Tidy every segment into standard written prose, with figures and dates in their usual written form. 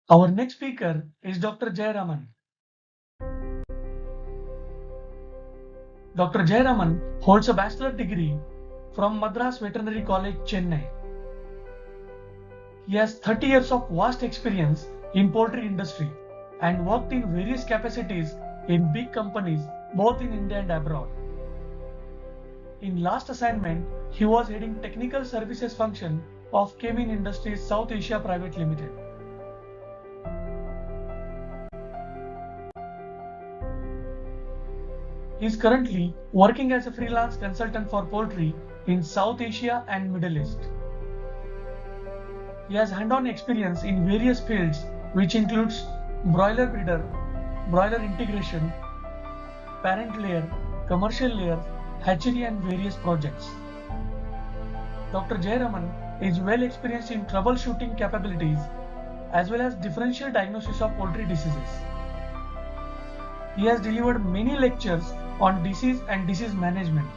Our next speaker is Dr. Jayaraman. Dr. Jayaraman holds a bachelor degree from Madras Veterinary College, Chennai. He has 30 years of vast experience in poultry industry and worked in various capacities in big companies both in India and abroad. In last assignment, he was heading technical services function of Kevin Industries South Asia Private Limited. He is currently working as a freelance consultant for poultry in South Asia and Middle East. He has hand-on experience in various fields which includes broiler breeder, broiler integration, parent layer, commercial layer, hatchery and various projects. Dr. Jayaraman is well experienced in troubleshooting capabilities as well as differential diagnosis of poultry diseases. He has delivered many lectures on disease and disease management.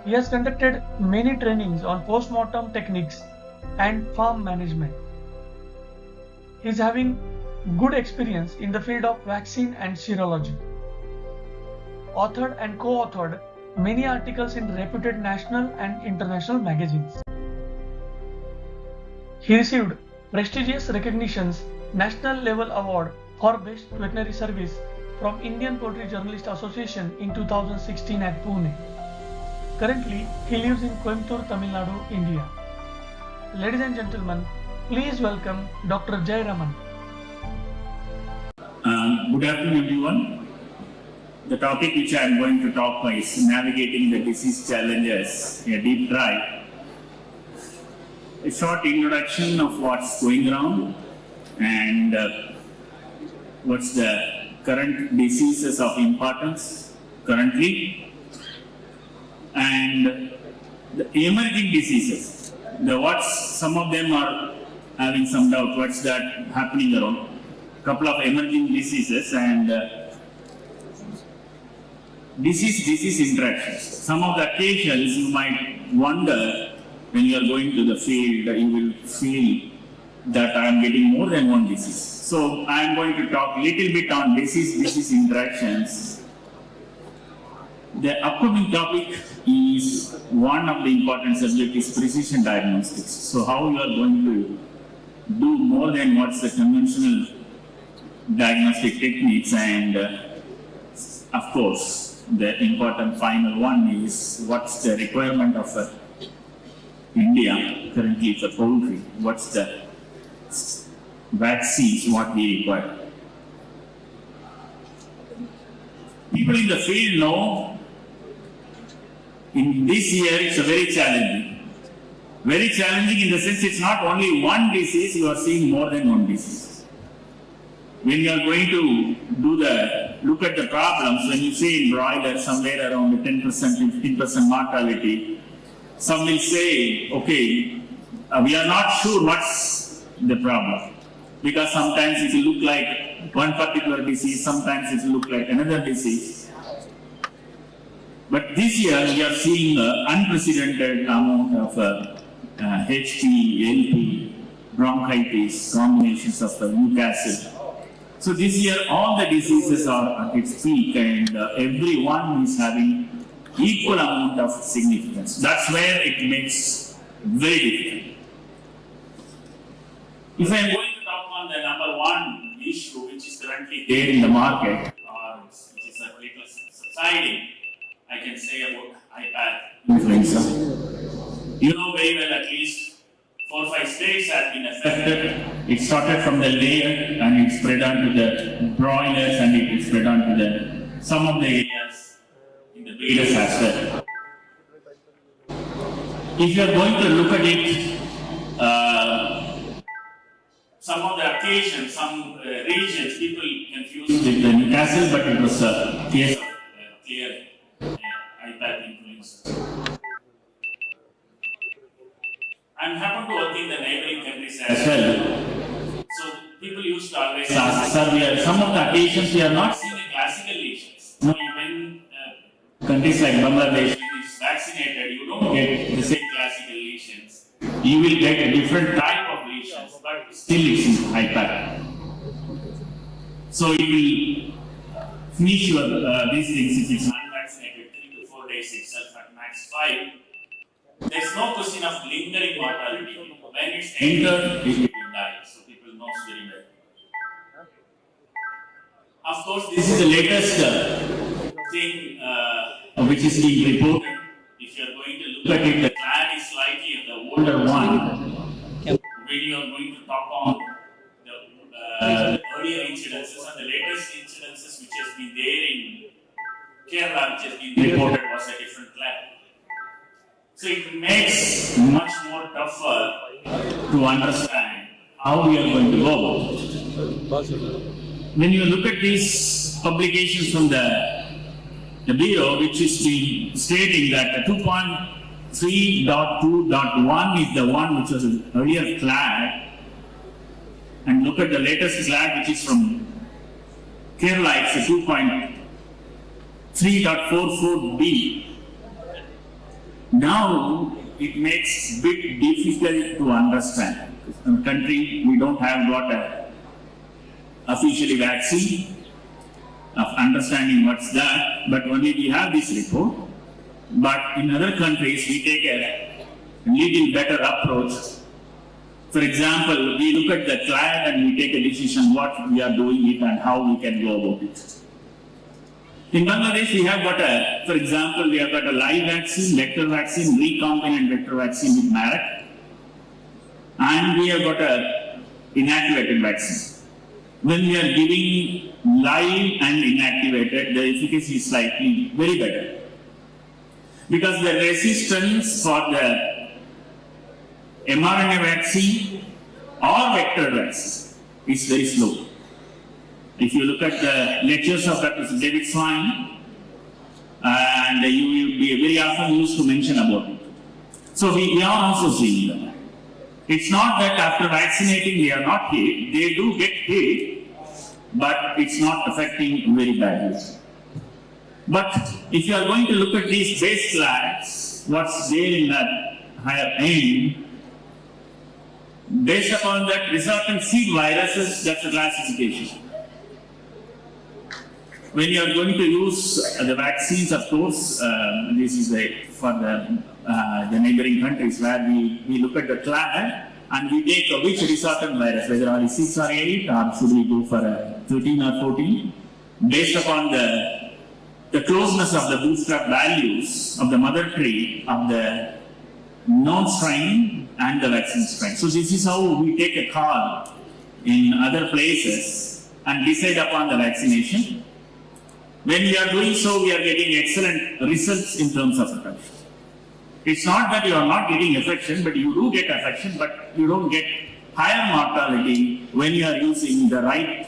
He has conducted many trainings on post-mortem techniques and farm management. He is having good experience in the field of vaccine and serology. Authored and co-authored many articles in reputed national and international magazines. He received prestigious recognitions, National Level Award for Best Veterinary Service from Indian Poultry Journalist Association in 2016 at Pune. Currently, he lives in Coimbatore, Tamil Nadu, India. Ladies and gentlemen, please welcome Dr. Jayaraman. Good afternoon, everyone. The topic which I am going to talk about is navigating the disease challenges, a deep dive. A short introduction of what's going around and what's the current diseases of importance currently, and the emerging diseases. Some of them are having some doubt. What's that happening around? Couple of emerging diseases and disease interactions. Some of the occasions you might wonder when you are going to the field, you will feel that I am getting more than one disease. So I am going to talk a little bit on disease interactions. The upcoming topic is one of the important subjects, precision diagnostics. So how you are going to do more than what's the conventional diagnostic techniques, and of course the important final one is what's the requirement of India currently for poultry, what's the vaccines, what we require. People in the field know in this year it's a very challenging. Very challenging in the sense it's not only one disease, you are seeing more than one disease. When you are going to look at the problems, when you say in broiler somewhere around 10%, 15% mortality, some will say, okay, we are not sure what's the problem. Because sometimes it will look like one particular disease, sometimes it will look like another disease. But this year we are seeing an unprecedented amount of HP, LP, bronchitis, combinations of Newcastle. So this year all the diseases are at its peak and every one is having equal amount of significance. That's where it makes very difficult. If I am going to talk on the number one issue which is currently there in the market, or which is a little subsiding, I can say about iPad influenza. You know very well at least 4 or 5 states have been affected. It started from the layer and it spread on to the broilers and it spread on to some of the areas in the breeders as well. If you are going to look at it, some of the occasions, some regions, people confused with the Newcastle, but it was a case of clear iPad influenza. I happen to work in the neighboring countries as well. So people used to always ask, sir, some of the occasions we are not seeing the classical lesions. No, when countries like Bangladesh is vaccinated, you don't get the same classical lesions. You will get a different type of still it's in iPad. So it will finish your these things if it's unvaccinated 3 to 4 days itself at max 5. There's no question of lingering mortality. When it's entered, it will die. So people know very well. Of course, this is the latest thing which is being reported. If you are going to look at it, the clan is slightly the older one. When you are going to talk on the earlier incidences and the latest incidences which has been there in Kerala, which has been reported, was a different clan. So it makes much more tougher to understand how we are going to go. When you look at these publications from the Bureau, which is been stating that the 2.3.2.1 is the one which was an earlier flag, and look at the latest flag which is from Kerala, it's a 2.3.44b. Now it makes a bit difficult to understand. In the country, we don't have got a officially vaccine of understanding what's that, but only we have this report. But in other countries, we take a little better approach. For example, we look at the clan and we take a decision what we are doing it and how we can go about it. In Bangladesh, we have got for example, we have got a live vaccine, vector vaccine, recombinant vector vaccine with Marat, and we have got a inactivated vaccine. When we are giving live and inactivated, the efficacy is slightly very better. Because the resistance for the mRNA vaccine or vector vaccine is very slow. If you look at the lectures of Dr. David Swine, and you will be very often used to mention about it. So we are also seeing that. It's not that after vaccinating they are not hit, they do get hit, but it's not affecting very badly. But if you are going to look at these base flags, what's there in that higher end, based upon that resultant seed viruses, that's the classification. When you are going to use the vaccines, of course, this is for the neighboring countries where we look at the clan and we take which resultant virus, whether only 6 or 8 or should we go for 13 or 14, based upon the closeness of the bootstrap values of the mother tree of the known strain and the vaccine strain. So this is how we take a call in other places and decide upon the vaccination. When we are doing so, we are getting excellent results in terms of protection. It's not that you are not getting affection, but you do get affection, but you don't get higher mortality when you are using the right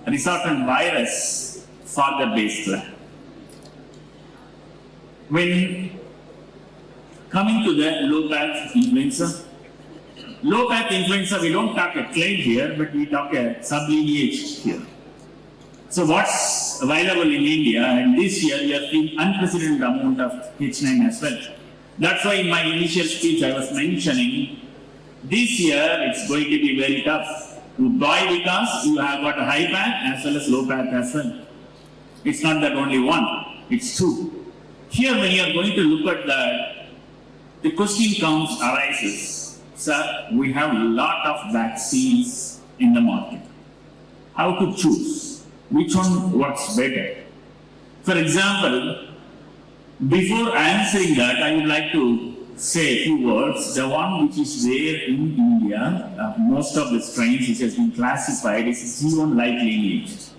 resultant virus for the base plan. When coming to the low-path influenza, we don't talk a clade here, but we talk a sublineage here. So what's available in India, and this year we are seeing unprecedented amount of H9 as well. That's why in my initial speech I was mentioning, this year it's going to be very tough. Why? Because you have got a high path as well as low path as well. It's not that only one, it's two. Here when you are going to look at that, the question arises, sir, we have a lot of vaccines in the market. How to choose? Which one works better? For example, before answering that, I would like to say a few words. The one which is there in India, most of the strains which has been classified is G1-like lineage.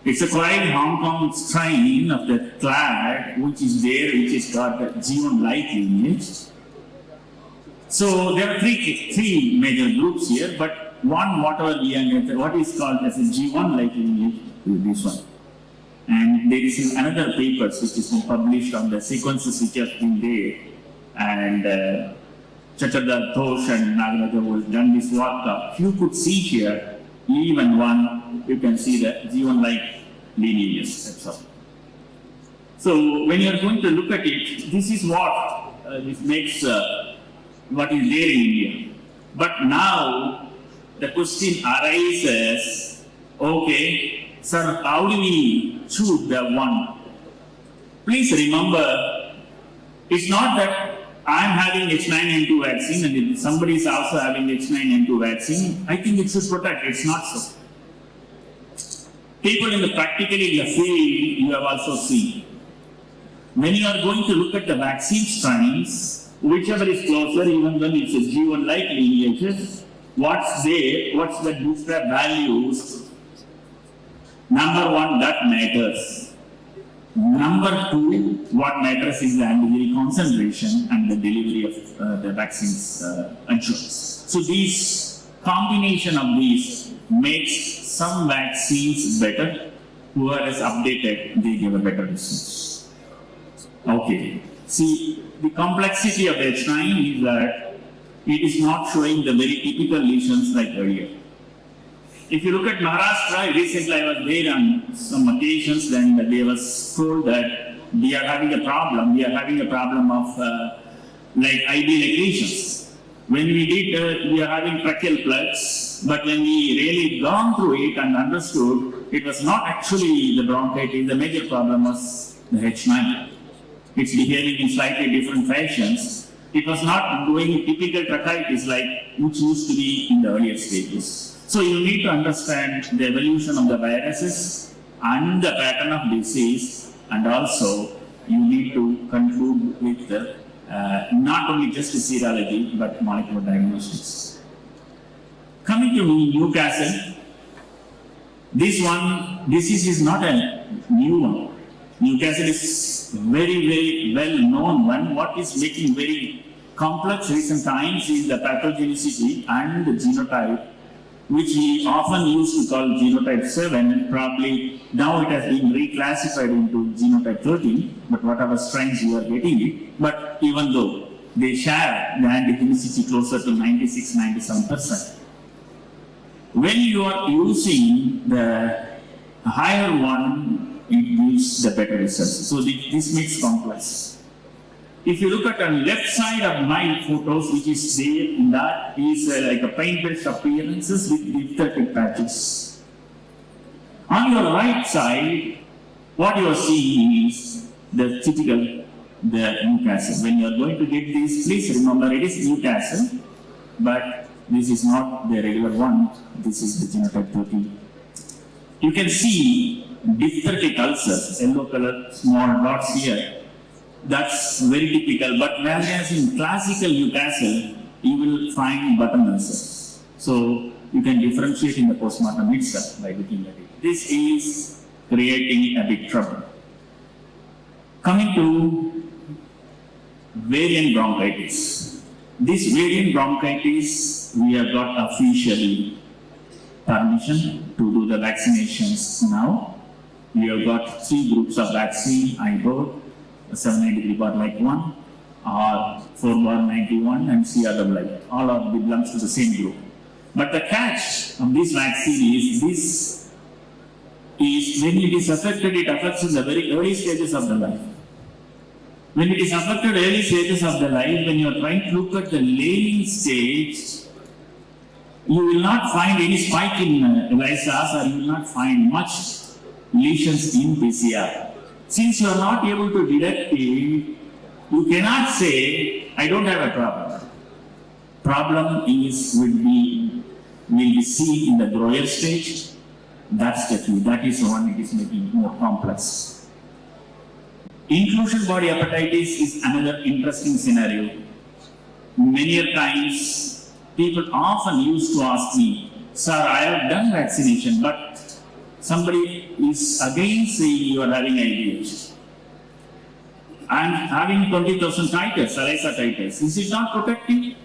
It's a quite Hong Kong strain of the clade which is there, which has got the G1-like lineage. So there are three major groups here, but one, whatever we are, what is called as a G1-like lineage is this one. And there is another papers which is been published on the sequences which have been there. And Chachardar Tosh and Nagaraja has done this work. You could see here, even one, you can see the G1-like lineages. That's all. So when you are going to look at it, this is what this makes what is there in India. But now the question arises, okay, sir, how do we choose the one? Please remember, it's not that I'm having H9N2 vaccine and if somebody is also having H9N2 vaccine, I think it should protect. It's not so. People practically in the field, you have also seen. When you are going to look at the vaccine strains, whichever is closer, even when it's a G1-like lineages, what's there, what's the booster values, number one, that matters. Number two, what matters is the antibody concentration and the delivery of the vaccines ensures. So these combination of these makes some vaccines better. Whoever is updated, they give a better results. Okay. See, the complexity of H9 is that it is not showing the very typical lesions like earlier. If you look at Maharashtra, recently I was there on some occasions, then they was told that we are having a problem of like IV lesions. When we did, we are having tracheal plugs, but when we really gone through it and understood, it was not actually the bronchitis, the major problem was the H9. It's behaving in slightly different fashions. It was not doing typical tracheitis like which used to be in the earlier stages. So you need to understand the evolution of the viruses and the pattern of disease, and also you need to conclude with the, not only just serology but molecular diagnostics. Coming to Newcastle, this disease is not a new one. Newcastle is very well known one. What is making very complex recent times is the pathogenicity and the genotype, which we often used to call genotype 7, probably now it has been reclassified into genotype 13, but whatever strains you are getting it, but even though they share the antigenicity closer to 96-97%. When you are using the higher one, it gives the better results. So this makes complex. If you look at the left side of my photos, which is there, in that is like a paint-based appearances with diphthetic patches. On your right side, what you are seeing is the typical, the Newcastle. When you are going to get this, please remember it is Newcastle, but this is not the regular one. This is the genotype 13. You can see diphthetic ulcers, yellow color, small dots here. That's very typical, but whereas in classical Newcastle, you will find button ulcers. So you can differentiate in the postmortem itself by looking at it. This is creating a big trouble. Coming to variant bronchitis. This variant bronchitis, we have got officially permission to do the vaccinations now. We have got 3 groups of vaccine, IBOD, 793-1, or 4-91, and CRAA. All of them belongs to the same group. But the catch of this vaccine is, this is when it is affected, it affects in the very early stages of the life. When it is affected early stages of the life, when you are trying to look at the laning stage, you will not find any spike in ELISAs, or you will not find much lesions in PCR. Since you are not able to detect it, you cannot say, I don't have a problem. Problem will be seen in the grower stage. That's the key. That is the one it is making more complex. Inclusion body hepatitis is another interesting scenario. Many times, people often used to ask me, sir, I have done vaccination, but somebody is again saying you are having IDH. And having 20,000 titers, ELISA titers, is it not protecting?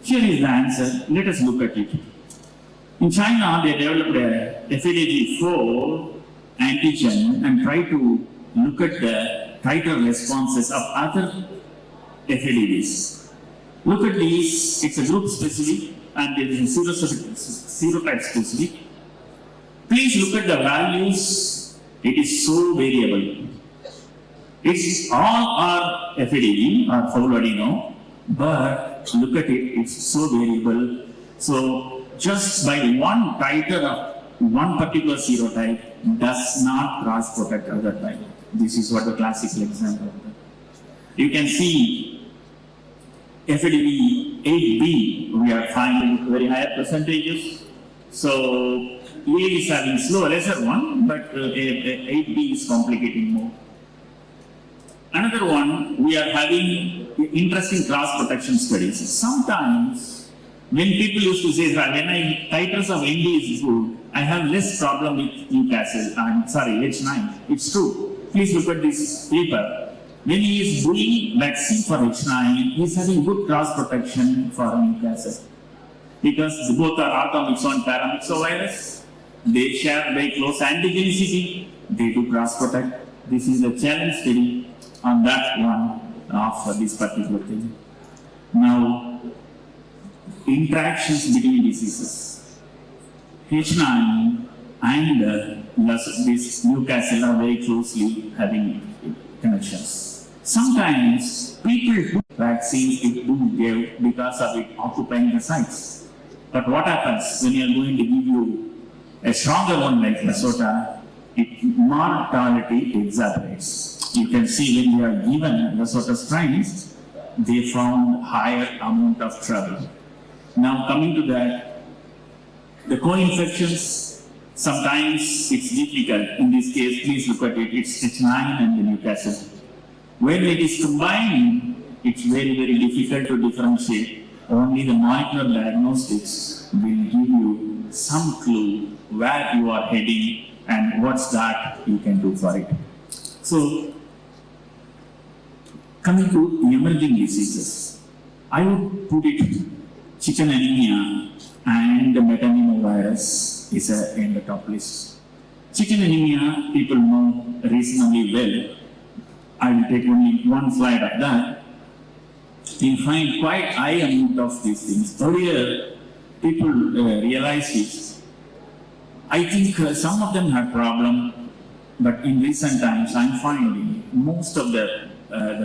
Here is the answer. Let us look at it. In China, they developed a FADG4 antigen and tried to look at the titer responses of other FADGs. Look at these. It's a group specific and it is a serotype specific. Please look at the values. It is so variable. It's all are FADG or full adeno, but look at it, it's so variable. So just by one titer of one particular serotype does not cross protect other type. This is what the classical example. You can see FADB 8B, we are finding very higher percentages. So A is having lesser one, but 8B is complicating more. Another one, we are having interesting cross protection studies. Sometimes, when people used to say, when I titers of ND is good, I have less problem with Newcastle. H9. It's true. Please look at this paper. When he is doing vaccine for H9, he is having good cross protection for Newcastle. Because both are orthomyxo and paramyxovirus. They share very close antigenicity. They do cross protect. This is a challenge study on that one of this particular thing. Now, interactions between diseases. H9 and this Newcastle are very closely having connections. Sometimes people do vaccines it do give because of it occupying the sites. But what happens when you are going to give you a stronger one like Lesotho, mortality exaggerates. You can see when they are given Lesotho strains, they found higher amount of trouble. Now coming to that, the co-infections, sometimes it's difficult. In this case, please look at it, it's H9 and the Newcastle. When it is combined, it's very, very difficult to differentiate. Only the molecular diagnostics will give you some clue where you are heading and what's that you can do for it. So, coming to emerging diseases, I would put it chicken anemia and the metapneumovirus is in the top list. Chicken anemia, people know reasonably well. I will take only one slide of that. You find quite high amount of these things. Earlier, people realized it. I think some of them had problem, but in recent times, I'm finding most of the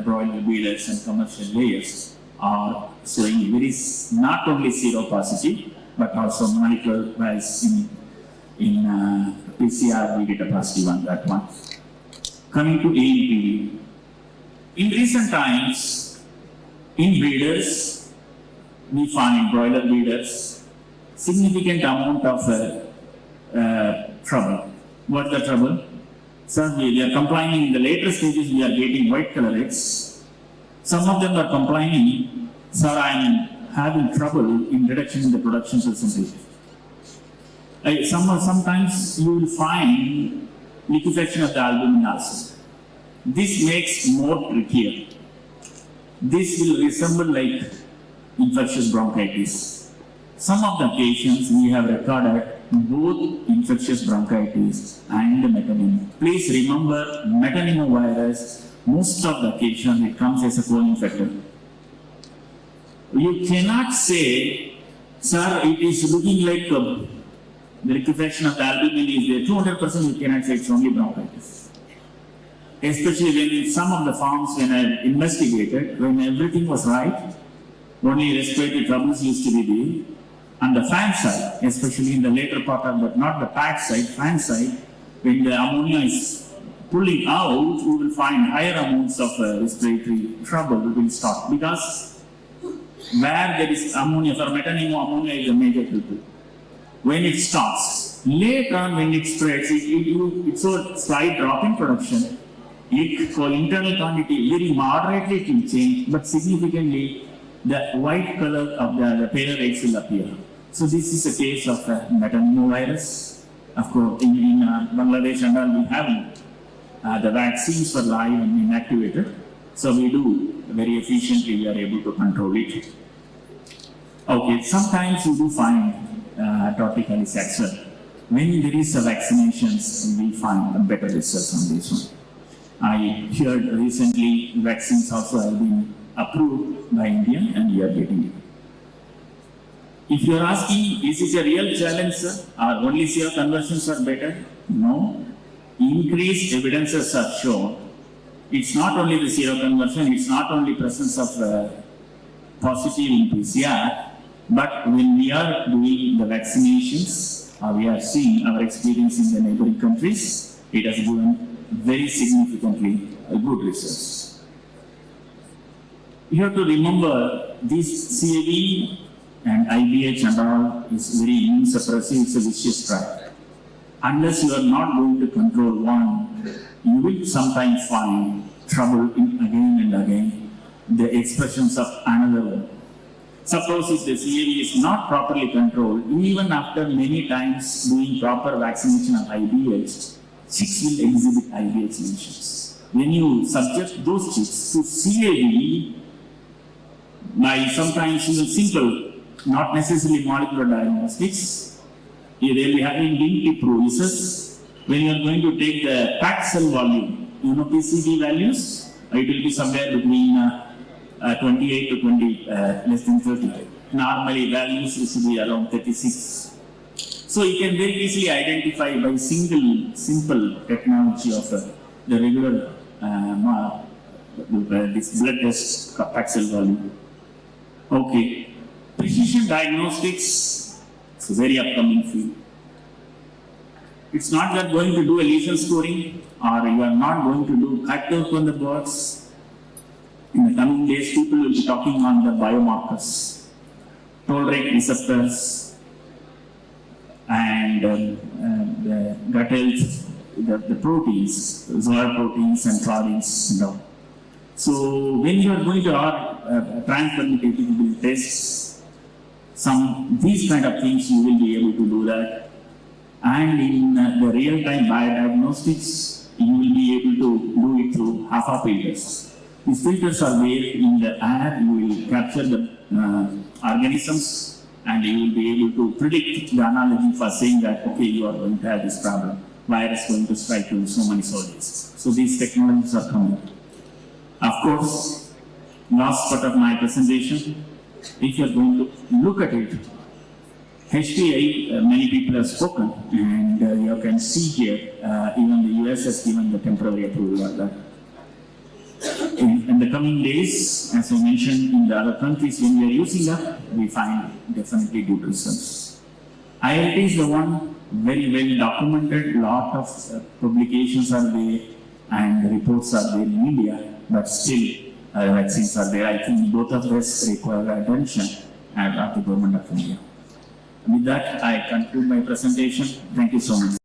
broiler breeders and commercial layers are showing very not only seropositive, but also molecular wise in PCR we get a positive on that one. Coming to ANPV. In recent times, in breeders, we find broiler breeders significant amount of trouble. What's the trouble? Sir, we are complaining in the later stages, we are getting white color eggs. Some of them are complaining, sir, I am having trouble in reduction in the production percentage. Sometimes you will find liquefaction of the albumin also. This makes more trickier. This will resemble like infectious bronchitis. Some of the occasions we have recorded both infectious bronchitis and metapneumovirus. Please remember, metapneumovirus, most of the occasions it comes as a co-infector. You cannot say, sir, it is looking like the liquefaction of the albumin is there. 200% you cannot say it's only bronchitis. Especially when in some of the farms when I investigated, when everything was right, only respiratory troubles used to be there. On the fan side, especially in the later part of the, not the pad side, fan side, when the ammonia is pulling out, we will find higher amounts of respiratory trouble will start. Because where there is ammonia, for metapneumovirus, ammonia is a major filter. When it starts, later on when it spreads, it's a slight drop in production. Internal quantity very moderately it will change, but significantly the white color of the paler eggs will appear. So this is a case of metapneumovirus. Of course, in Bangladesh and all we have the vaccines for live and inactivated. So we do very efficiently, we are able to control it. Okay, sometimes you do find torticollis as well. When there is a vaccinations, we find a better results on this one. I heard recently vaccines also have been approved by India and we are getting it. If you are asking, is it a real challenge, sir? Or only seroconversions are better? No. Increased evidences are shown. It's not only the seroconversion, it's not only presence of positive in PCR, But when we are doing the vaccinations, we are seeing our experience in the neighboring countries, it has given very significantly good results. You have to remember this CAV and IBH and all is very immune suppressive, it's a vicious trap. Unless you are not going to control one, you will sometimes find trouble in again and again the expressions of another one. Suppose if the CAV is not properly controlled, even after many times doing proper vaccination of IBH, chicks will exhibit IBH lesions. When you subject those chicks to CAV by sometimes even simple, not necessarily molecular diagnostics, they will be having linked processes. When you are going to take the packed cell volume, PCV values, it will be somewhere between 28 to 20, less than 30. Normally values used to be around 36. So you can very easily identify by simple technology of the regular this blood test packed cell volume. Okay, precision diagnostics is a very upcoming field. It's not that going to do a lesion scoring or you are not going to do cut on the birds. In the coming days, people will be talking on the biomarkers, toll-rate receptors, and the gut health, the proteins, zoa proteins and proteins and all. So when you are going to transpermutative tests, these kind of things you will be able to do that. And in the real-time biodiagnostics, you will be able to do it through HAFA filters. These filters are there in the air, you will capture the organisms and you will be able to predict the analogy for saying that, okay, you are going to have this problem, virus going to strike you in so many soldiers. So these technologies are coming. Of course, last part of my presentation, if you are going to look at it, HPI, many people have spoken, and you can see here, even the US has given the temporary approval of that. In the coming days, as I mentioned, in the other countries, when we are using that, we find definitely good results. ILT is the one very well documented, lot of publications are there and reports are there in India, but still vaccines are there. I think both of this require attention of the government of India. With that, I conclude my presentation. Thank you so much.